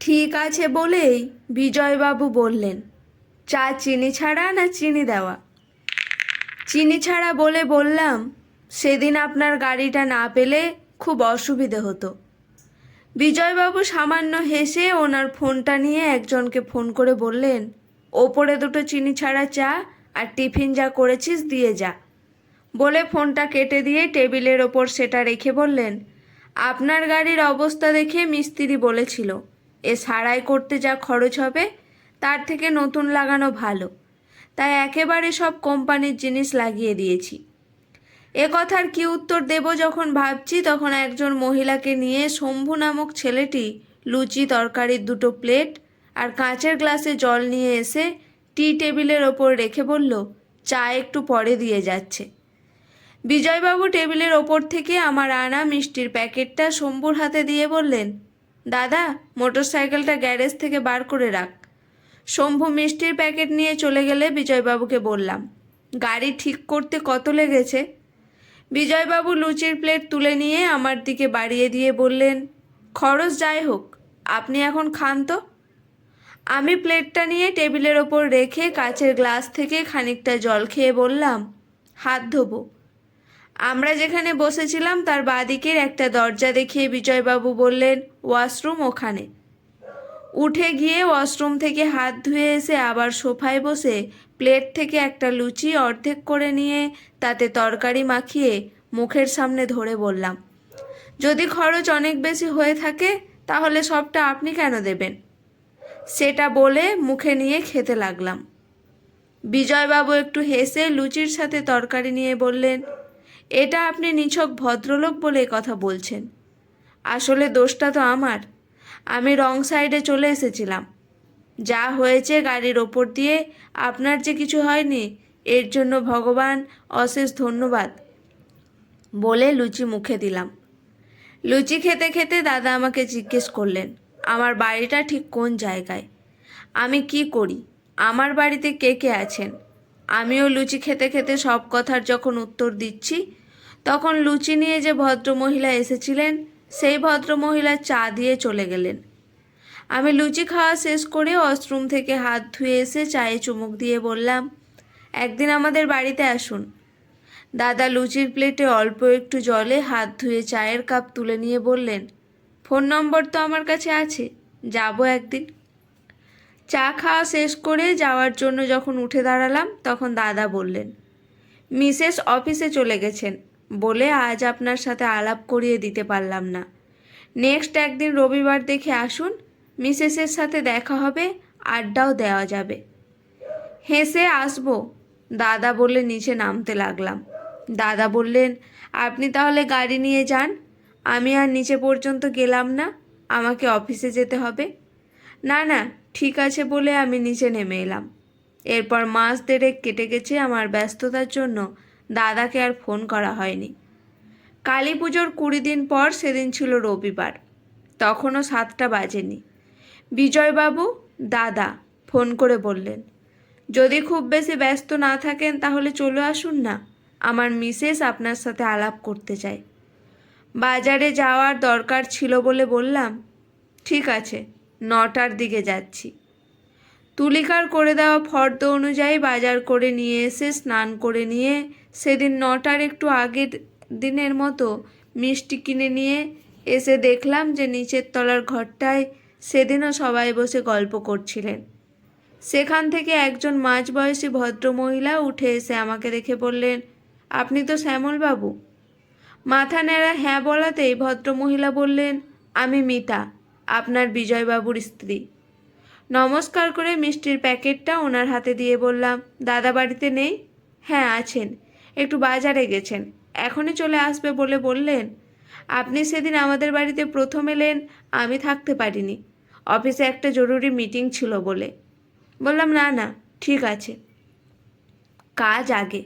ঠিক আছে বলেই বিজয়বাবু বললেন, চা চিনি ছাড়া না চিনি দেওয়া? চিনি ছাড়া বলে বললাম, সেদিন আপনার গাড়িটা না পেলে খুব অসুবিধে হতো। বিজয়বাবু সামান্য হেসে ওনার ফোনটা নিয়ে একজনকে ফোন করে বললেন, ওপরে দুটো চিনি ছাড়া চা আর টিফিন যা করেছিস দিয়ে যা। বলে ফোনটা কেটে দিয়ে টেবিলের ওপর সেটা রেখে বললেন, আপনার গাড়ির অবস্থা দেখে মিস্ত্রি বলেছিল এ সারাই করতে যা খরচ হবে তার থেকে নতুন লাগানো ভালো, তাই একেবারে সব কোম্পানির জিনিস লাগিয়ে দিয়েছি। এ কথার কি উত্তর দেব যখন ভাবছি, তখন একজন মহিলাকে নিয়ে শম্ভু নামক ছেলেটি লুচি তরকারির দুটো প্লেট আর কাঁচের গ্লাসে জল নিয়ে এসে টি টেবিলের ওপর রেখে বলল, চা একটু পরে দিয়ে যাচ্ছে। বিজয়বাবু টেবিলের ওপর থেকে আমার আনা মিষ্টির প্যাকেটটা শম্ভুর হাতে দিয়ে বললেন, দাদা মোটরসাইকেলটা গ্যারেজ থেকে বার করে রাখ। শম্ভু মিষ্টির প্যাকেট নিয়ে চলে গেলে বিজয়বাবুকে বললাম, গাড়ি ঠিক করতে কত লেগেছে? বিজয়বাবু লুচির প্লেট তুলে নিয়ে আমার দিকে বাড়িয়ে দিয়ে বললেন, খরচ যাই হোক, আপনি এখন খান তো। আমি প্লেটটা নিয়ে টেবিলের ওপর রেখে কাচের গ্লাস থেকে খানিকটা জল খেয়ে বললাম, হাত ধোবো। আমরা যেখানে বসেছিলাম তার বাঁদিকের একটা দরজা দেখিয়ে বিজয়বাবু বললেন, ওয়াশরুম ওখানে। উঠে গিয়ে ওয়াশরুম থেকে হাত ধুয়ে এসে আবার সোফায় বসে প্লেট থেকে একটা লুচি অর্ধেক করে নিয়ে তাতে তরকারি মাখিয়ে মুখের সামনে ধরে বললাম, যদি খরচ অনেক বেশি হয়ে থাকে তাহলে সবটা আপনি কেন দেবেন? সেটা বলে মুখে নিয়ে খেতে লাগলাম। বিজয়বাবু একটু হেসে লুচির সাথে তরকারি নিয়ে বললেন, এটা আপনি নিছক ভদ্রলোক বলে কথা বলছেন। আসলে দোষটা তো আমার, আমি রং সাইডে চলে এসেছিলাম। যা হয়েছে গাড়ির ওপর দিয়ে আপনার যে কিছু হয়নি এর জন্য ভগবান অশেষ ধন্যবাদ। বলে লুচি মুখে দিলাম। লুচি খেতে খেতে দাদা আমাকে জিজ্ঞেস করলেন, আমার বাড়িটা ঠিক কোন জায়গায়, আমি কি করি, আমার বাড়িতে কে কে আছেন। আমিও লুচি খেতে খেতে সব কথার যখন উত্তর দিচ্ছি, তখন লুচি নিয়ে যে ভদ্রমহিলা এসেছিলেন সেই ভদ্রমহিলা চা দিয়ে চলে গেলেন। আমি লুচি খাওয়া শেষ করে ওয়াশরুম থেকে হাত ধুয়ে এসে চায়ে চুমুক দিয়ে বললাম, একদিন আমাদের বাড়িতে আসুন। দাদা লুচির প্লেটে অল্প একটু জলে হাত ধুয়ে চায়ের কাপ তুলে নিয়ে বললেন, ফোন নম্বর তো আমার কাছে আছে, যাব একদিন। চা খাওয়া শেষ করে যাওয়ার জন্য যখন উঠে দাঁড়ালাম তখন দাদা বললেন, মিসেস অফিসে চলে গেছেন বলে আজ আপনার সাথে আলাপ করিয়ে দিতে পারলাম না। নেক্সট একদিন রবিবার দেখে আসুন, মিসেসের সাথে দেখা হবে, আড্ডাও দেওয়া যাবে। হেসে আসবো দাদা বলে নিচে নামতে লাগলাম। দাদা বললেন, আপনি তাহলে গাড়ি নিয়ে যান, আমি আর নিচে পর্যন্ত গেলাম না, আমাকে অফিসে যেতে হবে। না না ঠিক আছে বলে আমি নিচে নেমে এলাম। এরপর মাস দেড়েক কেটে গেছে আমার ব্যস্ততার জন্য দাদাকে আর ফোন করা হয়নি। কালী পুজোর 20 দিন পর, সেদিন ছিল রবিবার, তখনও 7টা বাজেনি। বিজয়বাবু দাদা ফোন করে বললেন, যদি খুব বেশি ব্যস্ত না থাকেন তাহলে চলে আসুন না, আমার মিসেস আপনার সাথে আলাপ করতে চায়। বাজারে যাওয়ার দরকার ছিল বলে বললাম, ঠিক আছে 9টার দিকে যাচ্ছি। তুলিকার করে দেওয়া ফর্দ অনুযায়ী বাজার করে নিয়ে এসে স্নান করে নিয়ে সেদিন 9টার একটু আগের দিনের মতো মিষ্টি কিনে নিয়ে এসে দেখলাম যে নিচের তলার ঘরটায় সেদিনও সবাই বসে গল্প করছিলেন। সেখান থেকে একজন মাঝবয়সী ভদ্রমহিলা উঠে এসে আমাকে দেখে বললেন, আপনি তো শ্যামলবাবু। মাথা নেড়া হ্যাঁ বলাতেই ভদ্রমহিলা বললেন, আমি মিতা, আপনার বিজয়বাবুর স্ত্রী। নমস্কার করে মিষ্টির প্যাকেটটা ওনার হাতে দিয়ে বললাম, দাদা বাড়িতে নেই? হ্যাঁ আছেন, একটু বাজারে গেছেন, এখনই চলে আসবে বলে বললেন। আপনি সেদিন আমাদের বাড়িতে প্রথম এলেন, আমি থাকতে পারিনি, অফিসে একটা জরুরি মিটিং ছিল বলে। বললাম, না না ঠিক আছে, কাজ আগে।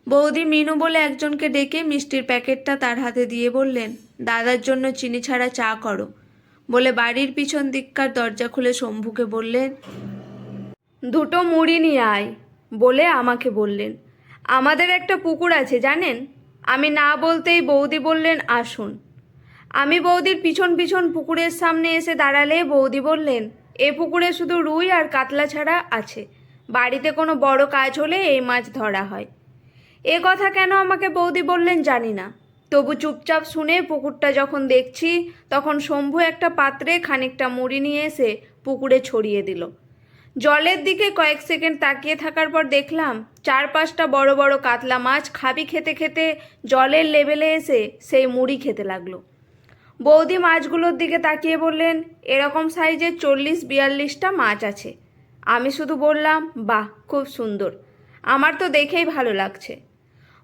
বৌদি মিনু বলে একজনকে ডেকে মিষ্টির প্যাকেটটা তার হাতে দিয়ে বললেন, দাদার জন্য চিনি ছাড়া চা করো। বলে বাড়ির পিছন দিককার দরজা খুলে শম্ভুকে বললেন, দুটো মুড়ি নিয়ে আয়। বলে আমাকে বললেন, আমাদের একটা পুকুর আছে জানেন? আমি না বলতেই বৌদি বললেন, আসুন। আমি বৌদির পিছন পিছন পুকুরের সামনে এসে দাঁড়ালে বৌদি বললেন, এ পুকুরে শুধু রুই আর কাতলা ছাড়া আছে, বাড়িতে কোনো বড় কাজ হলে এই মাছ ধরা হয়। এ কথা কেন আমাকে বৌদি বললেন জানি না, তবু চুপচাপ শুনে পুকুরটা যখন দেখছি তখন শম্ভু একটা পাত্রে খানিকটা মুড়ি নিয়ে এসে পুকুরে ছড়িয়ে দিল। জলের দিকে কয়েক সেকেন্ড তাকিয়ে থাকার পর দেখলাম 4-5টা বড় বড় কাতলা মাছ খাবি খেতে খেতে জলের লেভেলে এসে সেই মুড়ি খেতে লাগলো। বৌদি মাছগুলোর দিকে তাকিয়ে বললেন, এরকম সাইজের 40-42টা মাছ আছে। আমি শুধু বললাম, বাহ, খুব সুন্দর, আমার তো দেখেই ভালো লাগছে।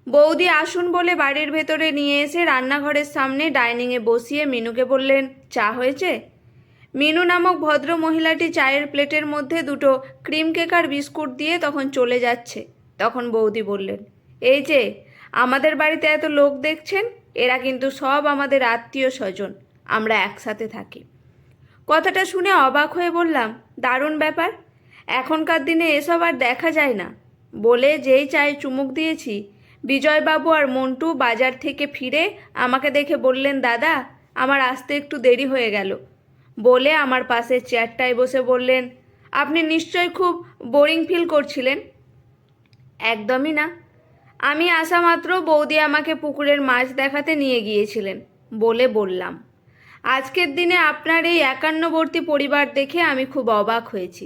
বৌদি আসুন বলে বাড়ির ভেতরে নিয়ে এসে রান্নাঘরের সামনে ডাইনিংয়ে বসিয়ে মিনুকে বললেন, চা হয়েছে? মিনু নামক ভদ্র মহিলাটি চায়ের প্লেটের মধ্যে দুটো ক্রিম কেক আর বিস্কুট দিয়ে তখন চলে যাচ্ছে। তখন বৌদি বললেন, এই যে আমাদের বাড়িতে এত লোক দেখছেন, এরা কিন্তু সব আমাদের আত্মীয় স্বজন, আমরা একসাথে থাকি। কথাটা শুনে অবাক হয়ে বললাম, দারুণ ব্যাপার, এখনকার দিনে এসব আর দেখা যায় না। বলে যেই চায়ে চুমুক দিয়েছি, বিজয়বাবু আর মন্টু বাজার থেকে ফিরে আমাকে দেখে বললেন, দাদা, আমার আসতে একটু দেরি হয়ে গেল। বলে আমার পাশের চেয়ারটায় বসে বললেন, আপনি নিশ্চয়ই খুব বোরিং ফিল করছিলেন। একদমই না, আমি আসা মাত্র বৌদি আমাকে পুকুরের মাছ দেখাতে নিয়ে গিয়েছিলেন বলে বললাম। আজকের দিনে আপনার এই একান্নবর্তী পরিবার দেখে আমি খুব অবাক হয়েছি।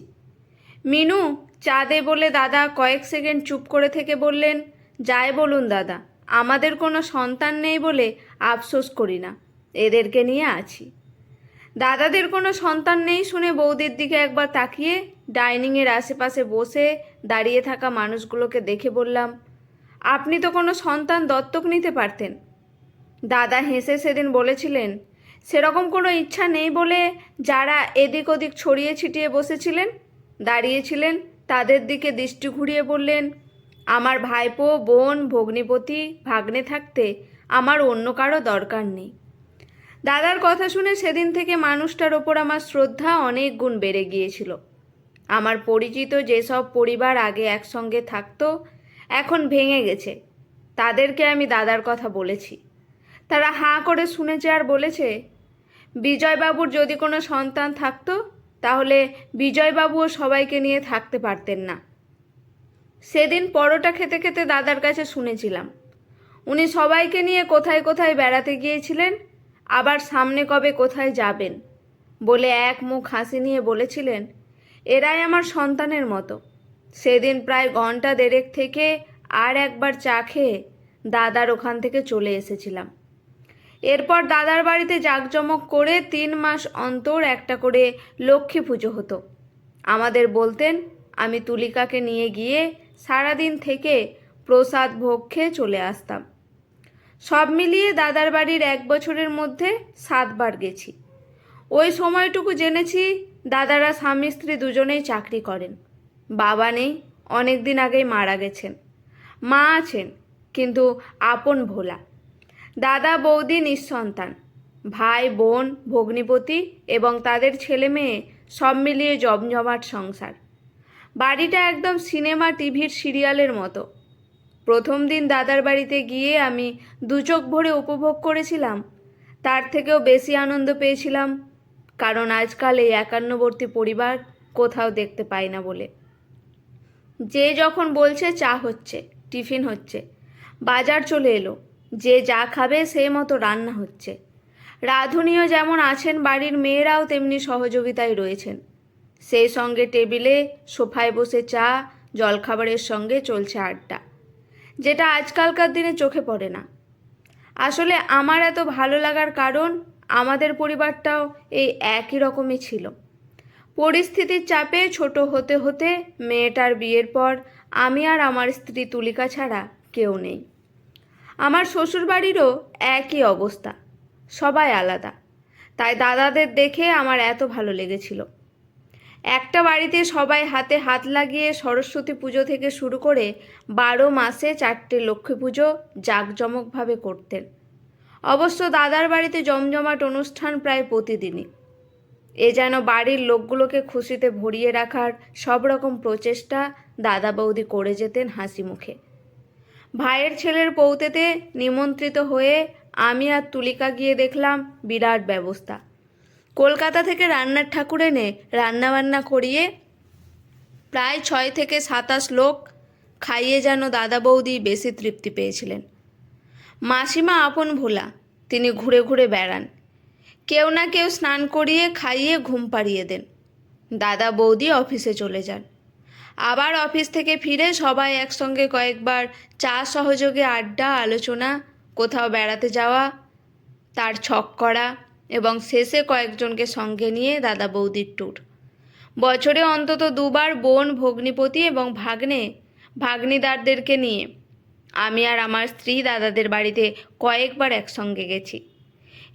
মিনু, চা দে বলে দাদা কয়েক সেকেন্ড চুপ করে থেকে বললেন, যাই বলুন দাদা, আমাদের কোনো সন্তান নেই বলে আফসোস করি না, এদেরকে নিয়ে আছি। দাদাদের কোনো সন্তান নেই শুনে বৌদির দিকে একবার তাকিয়ে ডাইনিংয়ের আশেপাশে বসে দাঁড়িয়ে থাকা মানুষগুলোকে দেখে বললাম, আপনি তো কোনো সন্তান দত্তক নিতে পারতেন। দাদা হেসে সেদিন বলেছিলেন, সেরকম কোনো ইচ্ছা নেই বলে যারা এদিক ওদিক ছড়িয়ে ছিটিয়ে বসেছিলেন, দাঁড়িয়েছিলেন, তাদের দিকে দৃষ্টি ঘুরিয়ে বললেন, আমার ভাইপো, বোন, ভগ্নিপতি, ভাগ্নে থাকতে আমার অন্য কারো দরকার নেই। দাদার কথা শুনে সেদিন থেকে মানুষটার ওপর আমার শ্রদ্ধা অনেক গুণ বেড়ে গিয়েছিল। আমার পরিচিত যেসব পরিবার আগে একসঙ্গে থাকতো এখন ভেঙে গেছে, তাদেরকে আমি দাদার কথা বলেছি। তারা হাঁ করে শুনেছে আর বলেছে, বিজয়বাবুর যদি কোনো সন্তান থাকতো তাহলে বিজয়বাবুও সবাইকে নিয়ে থাকতে পারতেন না। সেদিন পরোটা খেতে খেতে দাদার কাছে শুনেছিলাম, উনি সবাইকে নিয়ে কোথায় কোথায় বেড়াতে গিয়েছিলেন, আবার সামনে কবে কোথায় যাবেন। বলে এক মুখ হাসি নিয়ে বলেছিলেন, এরাই আমার সন্তানের মতো। সেদিন প্রায় ঘন্টা দেড়েক থেকে আর একবার চা খেয়ে দাদার ওখান থেকে চলে এসেছিলাম। এরপর দাদার বাড়িতে জাঁকজমক করে 3 মাস অন্তর একটা করে লক্ষ্মী পুজো হতো। আমাদের বলতেন, আমি তুলিকাকে নিয়ে গিয়ে সারাদিন থেকে প্রসাদ ভোগ খেয়ে চলে আসতাম। সব মিলিয়ে দাদার বাড়ির 1 বছরের মধ্যে 7 বার গেছি। ওই সময়টুকু জেনেছি দাদারা স্বামী স্ত্রী দুজনেই চাকরি করেন। বাবা নেই, অনেক দিন আগেই মারা গেছেন। মা আছেন, কিন্তু আপন ভোলা। দাদা বৌদি নিঃসন্তান, ভাই বোন ভগ্নিপতি এবং তাদের ছেলে মেয়ে সব মিলিয়ে জমজমাট সংসার। বাড়িটা একদম সিনেমা টিভির সিরিয়ালের মতো। প্রথম দিন দাদার বাড়িতে গিয়ে আমি 2 চোখ ভরে উপভোগ করেছিলাম, তার থেকেও বেশি আনন্দ পেয়েছিলাম, কারণ আজকাল এই একান্নবর্তী পরিবার কোথাও দেখতে পাই না বলে। যে যখন বলছে চা হচ্ছে, টিফিন হচ্ছে, বাজার চলে এলো, যে যা খাবে সেই মতো রান্না হচ্ছে। রাঁধুনিও যেমন আছেন, বাড়ির মেয়েরাও তেমনি সহযোগিতায় রয়েছেন। সেই সঙ্গে টেবিলে সোফায় বসে চা, জলখাবারের সঙ্গে চলছে আড্ডা, যেটা আজকালকার দিনে চোখে পড়ে না। আসলে আমার এত ভালো লাগার কারণ আমাদের পরিবারটাও এই একই রকমই ছিল। পরিস্থিতির চাপে ছোট হতে হতে মেয়েটার বিয়ের পর আমি আর আমার স্ত্রী তুলিকা ছাড়া কেউ নেই। আমার শ্বশুরবাড়িরও একই অবস্থা, সবাই আলাদা। তাই দাদাদের দেখে আমার এত ভালো লেগেছিল। একটা বাড়িতে সবাই হাতে হাত লাগিয়ে সরস্বতী পুজো থেকে শুরু করে 12 মাসে 4টে লক্ষ্মী পুজো জাঁকজমকভাবে করতেন। অবশ্য দাদার বাড়িতে জমজমাট অনুষ্ঠান প্রায় প্রতিদিনই। এ যেন বাড়ির লোকগুলোকে খুশিতে ভরিয়ে রাখার সব রকম প্রচেষ্টা দাদা বৌদি করে যেতেন হাসি মুখে। ভাইয়ের ছেলের পৌতেতে নিমন্ত্রিত হয়ে আমি আর তুলিকা গিয়ে দেখলাম বিরাট ব্যবস্থা। কলকাতা থেকে রান্নার ঠাকুর এনে রান্নাবান্না করিয়ে প্রায় 6 থেকে 27 লোক খাইয়ে যেন দাদা বৌদি বেশি তৃপ্তি পেয়েছিলেন। মাসিমা আপন ভোলা, তিনি ঘুরে ঘুরে বেড়ান, কেউ না কেউ স্নান করিয়ে খাইয়ে ঘুম পাড়িয়ে দেন। দাদা বৌদি অফিসে চলে যান। আবার অফিস থেকে ফিরে সবাই একসঙ্গে কয়েকবার চা সহযোগে আড্ডা, আলোচনা, কোথাও বেড়াতে যাওয়া, তার ছক করা এবং শেষে কয়েকজনকে সঙ্গে নিয়ে দাদা বৌদির ট্যুর। বছরে অন্তত 2বার বোন, ভগ্নিপতি এবং ভাগ্নিদারদেরকে নিয়ে আমি আর আমার স্ত্রী দাদাদের বাড়িতে কয়েকবার একসঙ্গে গেছি।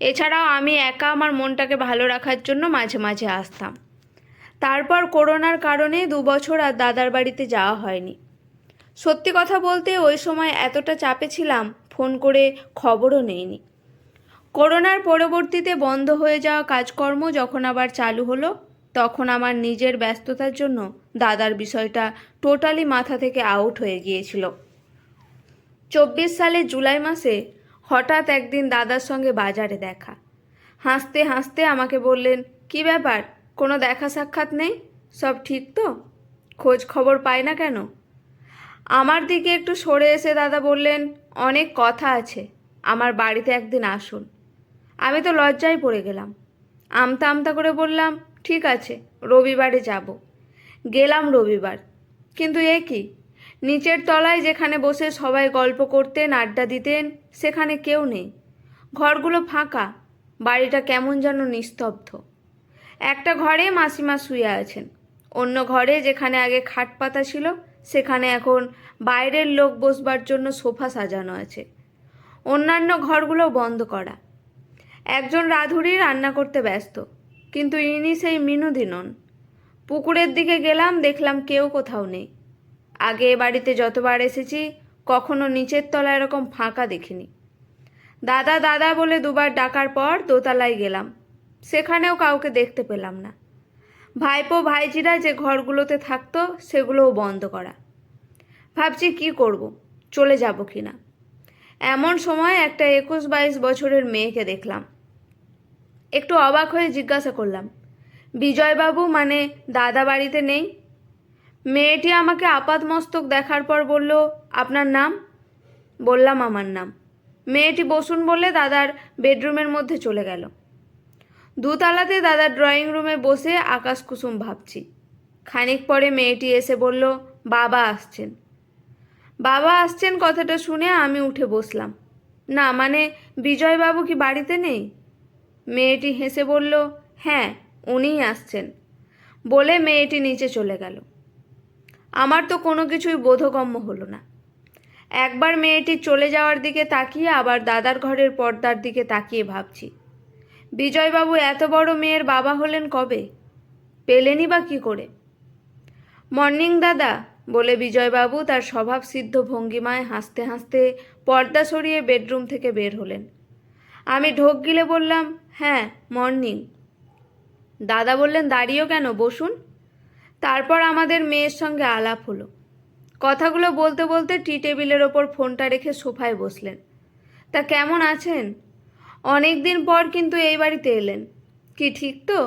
এছাড়াও আমি একা আমার মনটাকে ভালো রাখার জন্য মাঝে মাঝে আসতাম। তারপর করোনার কারণে 2 বছর আর দাদার বাড়িতে যাওয়া হয়নি। সত্যি কথা বলতে ওই সময় এতটা চাপে ছিলাম, ফোন করে খবরও নেইনি। করোনার পরবর্তীতে বন্ধ হয়ে যাওয়া কাজকর্ম যখন আবার চালু হলো, তখন আমার নিজের ব্যস্ততার জন্য দাদার বিষয়টা টোটালি মাথা থেকে আউট হয়ে গিয়েছিল। 24 সালের জুলাই মাসে হঠাৎ একদিন দাদার সঙ্গে বাজারে দেখা। হাসতে হাসতে আমাকে বললেন, কি ব্যাপার, কোনো দেখা সাক্ষাৎ নেই? সব ঠিক তো? খোঁজ খবর পায় না কেন? আমার দিকে একটু সরে এসে দাদা বললেন, অনেক কথা আছে, আমার বাড়িতে একদিন আসুন। আমি তো লজ্জায় পড়ে গেলাম। আমতা আমতা করে বললাম, ঠিক আছে, রবিবারে যাব। গেলাম রবিবার, কিন্তু এ কি, নিচের তলায় যেখানে বসে সবাই গল্প করতেন, আড্ডা দিতেন, সেখানে কেউ নেই। ঘরগুলো ফাঁকা, বাড়িটা কেমন যেন নিস্তব্ধ। একটা ঘরে মাসিমা শুয়ে আছেন, অন্য ঘরে যেখানে আগে খাট পাতা ছিল সেখানে এখন বাইরের লোক বসবার জন্য সোফা সাজানো আছে। অন্যান্য ঘরগুলো বন্ধ করা। একজন রাঁধুনি রান্না করতে ব্যস্ত, কিন্তু ইনি সেই মিনুদি নন। পুকুরের দিকে গেলাম, দেখলাম কেউ কোথাও নেই। আগে এ বাড়িতে যতবার এসেছি কখনো নিচের তলা এরকম ফাঁকা দেখিনি। দাদা দাদা বলে 2বার ডাকার পর দোতলায় গেলাম, সেখানেও কাউকে দেখতে পেলাম না। ভাইপো ভাইজিরা যে ঘরগুলোতে থাকতো সেগুলোও বন্ধ করা। ভাবছি কি করব, চলে যাব কি না। এমন সময় একটা 21-22 বছরের মেয়েকে দেখলাম। একটু অবাক হয়ে জিজ্ঞাসা করলাম, বিজয়বাবু মানে দাদা বাড়িতে নেই? মেয়েটি আমাকে আপাতমস্তক দেখার পর বলল, আপনার নাম? বললাম আমার নাম। মেয়েটি বসুন বলে দাদার বেডরুমের মধ্যে চলে গেল। 2তলাতে দাদার ড্রয়িং রুমে বসে আকাশ কুসুম ভাবছি। খানিক পরে মেয়েটি এসে বলল, বাবা আসছেন। বাবা আসছেন কথাটা শুনে আমি উঠে বসলাম। না মানে বিজয়বাবু কি বাড়িতে নেই? মেয়েটি হেসে বলল, হ্যাঁ, উনিই আসছেন। বলে মেয়েটি নিচে চলে গেল। আমার তো কোনো কিছুই বোধগম্য হলো না। একবার মেয়েটি চলে যাওয়ার দিকে তাকিয়ে আবার দাদার ঘরের পর্দার দিকে তাকিয়ে ভাবছি, বিজয়বাবু এত বড় মেয়ের বাবা হলেন কবে? পেলেনই বা কী করে? মর্নিং দাদা বলে বিজয়বাবু তার স্বভাবসিদ্ধ ভঙ্গিমায় হাসতে হাসতে পর্দা সরিয়ে বেডরুম থেকে বের হলেন। আমি ঢোক গিলে বললাম, হ্যাঁ মর্নিং। দাদা বললেন, দাঁড়িয়েও কেন, বসুন। তারপর আমাদের মেয়ের সঙ্গে আলাপ হলো। কথাগুলো বলতে বলতে টি টেবিলের ওপর ফোনটা রেখে সোফায় বসলেন। তা কেমন আছেন? অনেক দিন পর কিন্তু এই বাড়িতে এলেন, কি ঠিক তো?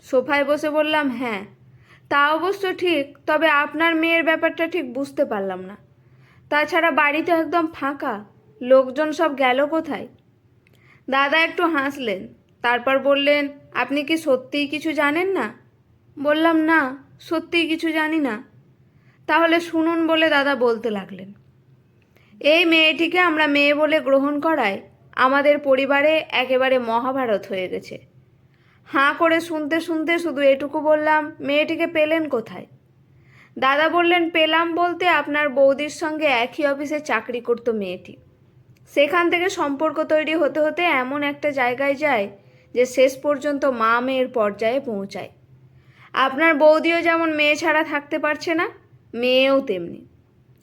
সোফায় বসে বললাম, হ্যাঁ তা অবশ্য ঠিক, তবে আপনার মেয়ের ব্যাপারটা ঠিক বুঝতে পারলাম না। তাছাড়া বাড়ি তো একদম ফাঁকা, লোকজন সব গেল কোথায়? দাদা একটু হাসলেন, তারপর বললেন, আপনি কি সত্যিই কিছু জানেন না? বললাম, না, সত্যিই কিছু জানি না। তাহলে শুনুন বলে দাদা বলতে লাগলেন, এই মেয়েটিকে আমরা মেয়ে বলে গ্রহণ করায় আমাদের পরিবারে একেবারে মহাভারত হয়ে গেছে। হাঁ করে শুনতে শুনতে শুধু এটুকু বললাম, মেয়েটিকে পেলেন কোথায়? দাদা বললেন, পেলাম বলতে আপনার বৌদির সঙ্গে একই অফিসে চাকরি করতো মেয়েটি। সেখান থেকে সম্পর্ক তৈরি হতে হতে এমন একটা জায়গায় যায় যে শেষ পর্যন্ত মা মেয়ের পর্যায়ে পৌঁছায়। আপনার বৌদিও যেমন মেয়ে ছাড়া থাকতে পারছে না, মেয়েও তেমনি।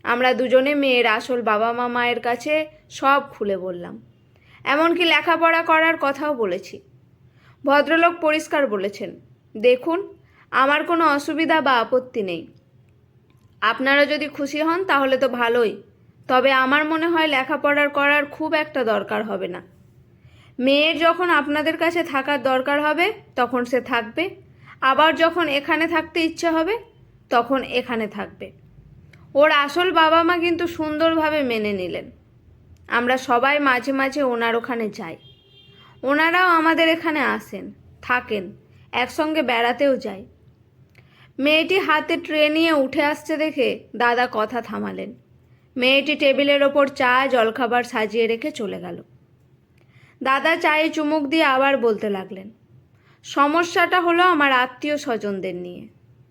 আমরা দুজনে মেয়ের আসল বাবা মা মায়ের কাছে সব খুলে বললাম, এমনকি লেখাপড়া করার কথাও বলেছি। ভদ্রলোক পরিষ্কার বলেছেন, দেখুন আমার কোনো অসুবিধা বা আপত্তি নেই, আপনারা যদি খুশি হন তাহলে তো ভালোই, তবে আমার মনে হয় লেখাপড়ার করার খুব একটা দরকার হবে না। মেয়ের যখন আপনাদের কাছে থাকার দরকার হবে তখন সে থাকবে, আবার যখন এখানে থাকতে ইচ্ছে হবে তখন এখানে থাকবে। ওর আসল বাবা মা কিন্তু সুন্দরভাবে মেনে নিলেন। আমরা সবাই মাঝে মাঝে ওনার ওখানে যাই, ওনারাও আমাদের এখানে আসেন, থাকেন, একসঙ্গে বেড়াতেও যায়। মেয়েটি হাতে ট্রে নিয়ে উঠে আসছে দেখে দাদা কথা থামালেন। মেয়েটি টেবিলের ওপর চা জলখাবার সাজিয়ে রেখে চলে গেল। দাদা চায়ে চুমুক দিয়ে আবার বলতে লাগলেন, সমস্যাটা হলো আমার আত্মীয় স্বজনদের নিয়ে।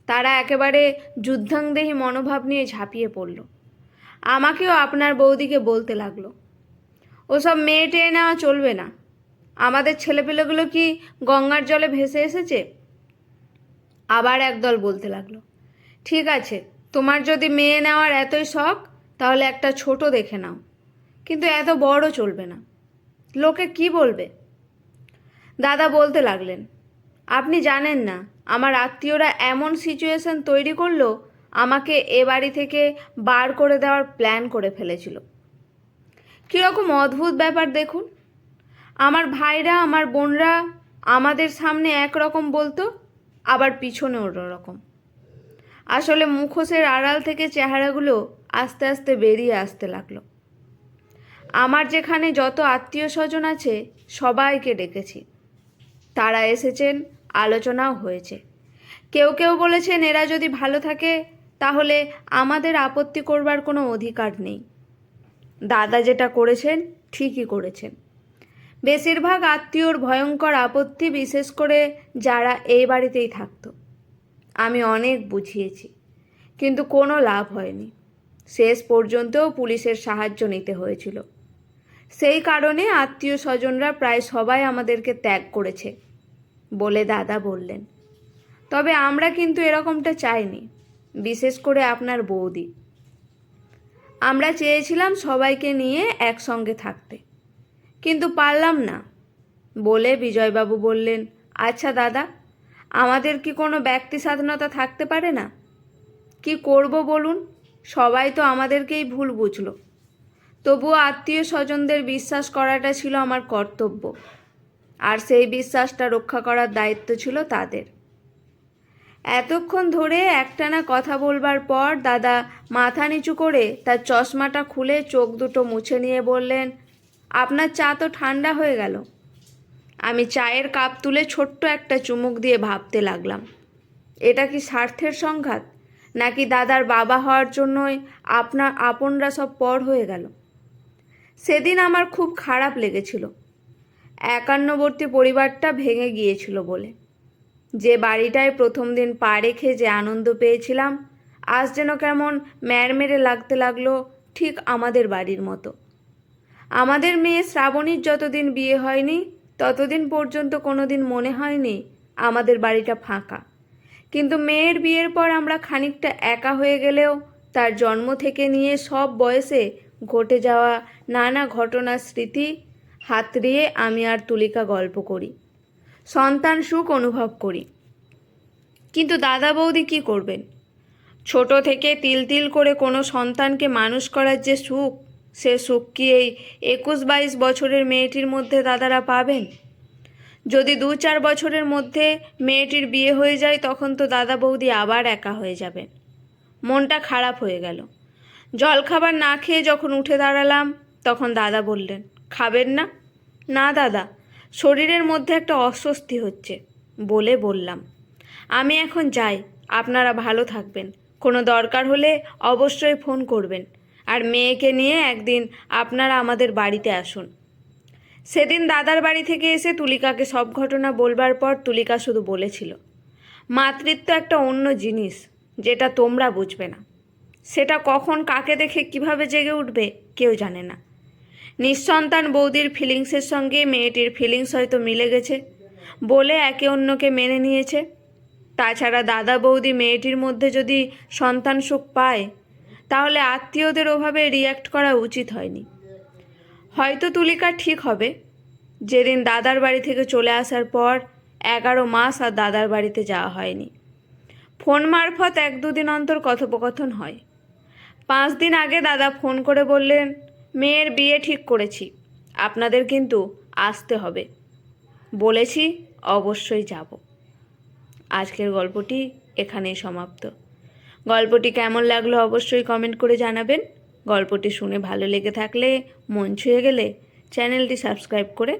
তারা একেবারে যুদ্ধাংদেহী মনোভাব নিয়ে ঝাঁপিয়ে পড়ল। আমাকেও আপনার বৌদিকে বলতে লাগলো, ওসব মেয়ে টেয়ে নেওয়া চলবে না। আমাদের ছেলেপেলেগুলো কি গঙ্গার জলে ভেসে এসেছে? আবার একদল বলতে লাগলো, ঠিক আছে, তোমার যদি মেয়ে নেওয়ার এতই শখ তাহলে একটা ছোট দেখে নাও, কিন্তু এত বড় চলবে না, লোকে কি বলবে? দাদা বলতে লাগলেন, আপনি জানেন না, আমার আত্মীয়রা এমন সিচুয়েশন তৈরি করলো আমাকে এ বাড়ি থেকে বার করে দেওয়ার প্ল্যান করে ফেলেছিল। কীরকম অদ্ভুত ব্যাপার দেখুন। আমার ভাইরা আমার বোনরা আমাদের সামনে একরকম বলতো, আবার পিছনে অন্যরকম। আসলে মুখোশের আড়াল থেকে চেহারাগুলো আস্তে আস্তে বেরিয়ে আসতে লাগলো। আমার যেখানে যত আত্মীয় স্বজন আছে সবাইকে ডেকেছি, তারা এসেছেন, আলোচনাও হয়েছে। কেউ কেউ বলেছেন এরা যদি ভালো থাকে তাহলে আমাদের আপত্তি করবার কোনো অধিকার নেই। দাদা যেটা করেছেন ঠিকই করেছেন। বেশিরভাগ আত্মীয়র ভয়ঙ্কর আপত্তি, বিশেষ করে যারা এই বাড়িতেই থাকতো। আমি অনেক বুঝিয়েছি, কিন্তু কোনো লাভ হয়নি। শেষ পর্যন্তও পুলিশের সাহায্য নিতে হয়েছিল। সেই কারণে আত্মীয় স্বজনরা প্রায় সবাই আমাদেরকে ত্যাগ করেছে বলে দাদা বললেন। তবে আমরা কিন্তু এরকমটা চাইনি, বিশেষ করে আপনার বৌদি। আমরা চেয়েছিলাম সবাইকে নিয়ে একসঙ্গে থাকতে, কিন্তু পারলাম না বলে বিজয়বাবু বললেন, আচ্ছা দাদা, আমাদের কি কোনো ব্যক্তি স্বাধীনতা থাকতে পারে না? কি করব বলুন? সবাই তো আমাদেরকেই ভুল বুঝলো। তবুও আত্মীয় স্বজনদের বিশ্বাস করাটা ছিল আমার কর্তব্য, আর সেই বিশ্বাসটা রক্ষা করার দায়িত্ব ছিল তাদের। এতক্ষণ ধরে একটানা কথা বলবার পর দাদা মাথা নিচু করে তার চশমাটা খুলে চোখ দুটো মুছে নিয়ে বললেন, আপনার চা তো ঠান্ডা হয়ে গেল। আমি চায়ের কাপ তুলে ছোট্ট একটা চুমুক দিয়ে ভাবতে লাগলাম, এটা কি স্বার্থের সংঘাত, নাকি দাদার বাবা হওয়ার জন্যই আপনার আপনরা সব পর হয়ে গেল? সেদিন আমার খুব খারাপ লেগেছিল, একান্নবর্তী পরিবারটা ভেঙে গিয়েছিল বলে। যে বাড়িটায় প্রথম দিন পা রেখে যে আনন্দ পেয়েছিলাম, আজ যেন কেমন ম্যাড়মেড়ে লাগতে লাগলো, ঠিক আমাদের বাড়ির মতো। আমাদের মেয়ে শ্রাবণীর যতদিন বিয়ে হয়নি ততদিন পর্যন্ত কোনো দিন মনে হয়নি আমাদের বাড়িটা ফাঁকা। কিন্তু মেয়ের বিয়ের পর আমরা খানিকটা একা হয়ে গেলেও তার জন্ম থেকে নিয়ে সব বয়সে ঘটে যাওয়া নানা ঘটনার স্মৃতি হাতড়িয়ে আমি আর তুলিকা গল্প করি, সন্তান সুখ অনুভব করি। কিন্তু দাদা বৌদি কি করবেন? ছোট থেকে তিল তিল করে কোনো সন্তানকে মানুষ করার যে সুখ, সে সুখ কি এই 21-22 বছরের মেয়েটির মধ্যে দাদারা পাবেন? যদি 2-4 বছরের মধ্যে মেয়েটির বিয়ে হয়ে যায় তখন তো দাদা বৌদি আবার একা হয়ে যাবেন। মনটা খারাপ হয়ে গেল। জলখাবার না খেয়ে যখন উঠে দাঁড়ালাম তখন দাদা বললেন, খাবেন না? না দাদা, শরীরের মধ্যে একটা অস্বস্তি হচ্ছে বলে বললাম, আমি এখন যাই, আপনারা ভালো থাকবেন। কোনো দরকার হলে অবশ্যই ফোন করবেন, আর মেয়েকে নিয়ে একদিন আপনারা আমাদের বাড়িতে আসুন। সেদিন দাদার বাড়ি থেকে এসে তুলিকাকে সব ঘটনা বলবার পর তুলিকা শুধু বলেছিল, মাতৃত্ব একটা অন্য জিনিস, যেটা তোমরা বুঝবে না। সেটা কখন কাকে দেখে কিভাবে জেগে উঠবে কেউ জানে না। নিঃসন্তান বৌদির ফিলিংসের সঙ্গে মেয়েটির ফিলিংস হয়তো মিলে গেছে বলে একে অন্যকে মেনে নিয়েছে। তাছাড়া দাদা বৌদি মেয়েটির মধ্যে যদি সন্তান সুখ পায় তাহলে আত্মীয়দের ওভাবে রিয়্যাক্ট করা উচিত হয়নি। হয়তো তুলিকা ঠিক হবে। যেদিন দাদার বাড়ি থেকে চলে আসার পর 11 মাস আর দাদার বাড়িতে যাওয়া হয়নি। ফোন মারফত 1-2 দিন অন্তর কথোপকথন হয়। 5 দিন আগে দাদা ফোন করে বললেন, মেয়ের বিয়ে ঠিক করেছি, আপনাদের কিন্তু আসতে হবে। বলেছি অবশ্যই যাব। আজকের গল্পটি এখানেই সমাপ্ত। গল্পটি কেমন লাগলো অবশ্যই কমেন্ট করে জানাবেন। গল্পটি শুনে ভালো লেগে থাকলে, মন ছুঁয়ে গেলে চ্যানেলটি সাবস্ক্রাইব করে